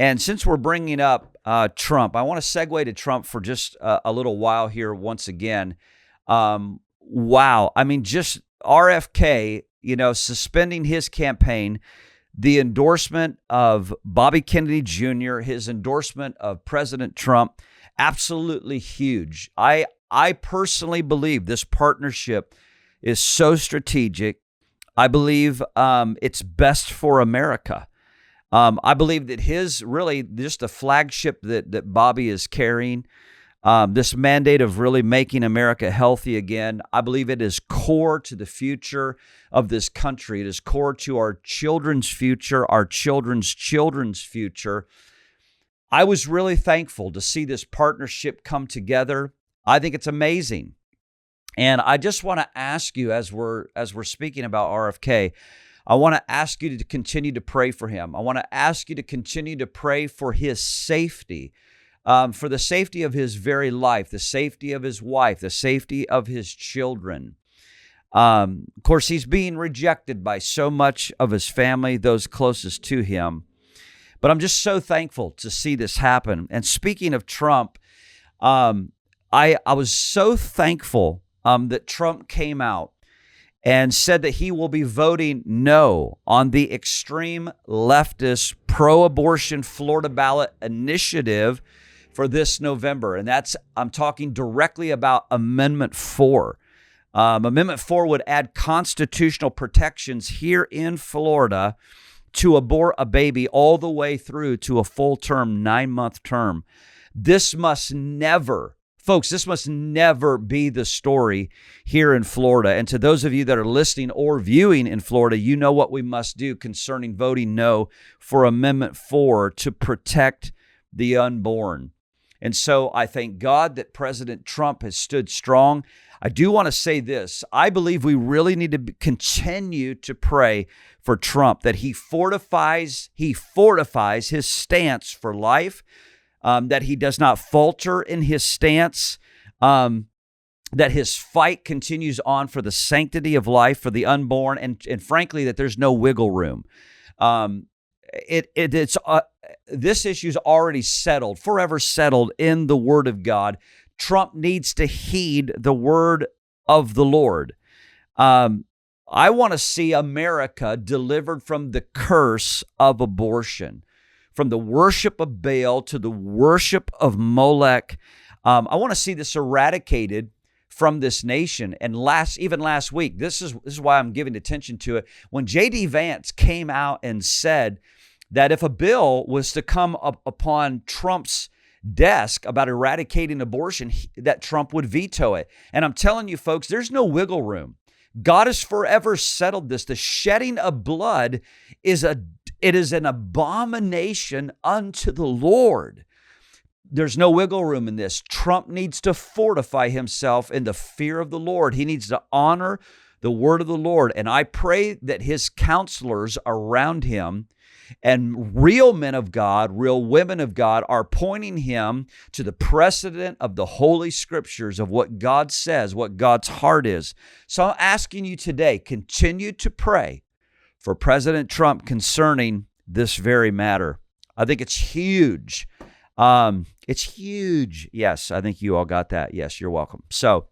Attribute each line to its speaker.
Speaker 1: And since we're bringing up Trump, I want to segue to Trump for just a little while here once again. Wow. I mean, just RFK, suspending his campaign, the endorsement of Bobby Kennedy Jr., his endorsement of President Trump, absolutely huge. I personally believe this partnership is so strategic. I believe it's best for America. I believe that his really just the flagship that Bobby is carrying, this mandate of really making America healthy again, I believe it is core to the future of this country. It is core to our children's future, our children's children's future. I was really thankful to see this partnership come together. I think it's amazing. And I just want to ask you, as we're speaking about RFK, I want to ask you to continue to pray for him. I want to ask you to continue to pray for his safety, for the safety of his very life, the safety of his wife, the safety of his children. Of course, he's being rejected by so much of his family, those closest to him. But I'm just so thankful to see this happen. And speaking of Trump, I was so thankful that Trump came out and said that he will be voting no on the extreme leftist pro-abortion Florida ballot initiative for this November. And I'm talking directly about Amendment 4. Amendment 4 would add constitutional protections here in Florida to abort a baby all the way through to a full term, 9-month term. This must never be the story here in Florida. And to those of you that are listening or viewing in Florida, you know what we must do concerning voting no for Amendment 4 to protect the unborn. And so I thank God that President Trump has stood strong. I do want to say this. I believe we really need to continue to pray for Trump, that he fortifies his stance for life, that he does not falter in his stance, that his fight continues on for the sanctity of life for the unborn, and frankly, that there's no wiggle room. This issue's already settled, forever settled in the Word of God. Trump needs to heed the word of the Lord. I want to see America delivered from the curse of abortion, from the worship of Baal to the worship of Molech. I want to see this eradicated from this nation. And even last week, this is why I'm giving attention to it. When J.D. Vance came out and said that if a bill was to come upon Trump's desk about eradicating abortion, that Trump would veto it. And I'm telling you, folks, there's no wiggle room. God has forever settled this. The shedding of blood is an abomination unto the Lord. There's no wiggle room in this. Trump needs to fortify himself in the fear of the Lord. He needs to honor the word of the Lord. And I pray that his counselors around him and real men of God, real women of God are pointing him to the precedent of the Holy Scriptures of what God says, what God's heart is. So I'm asking you today, continue to pray for President Trump concerning this very matter. I think it's huge. It's huge. Yes, I think you all got that. Yes, you're welcome. So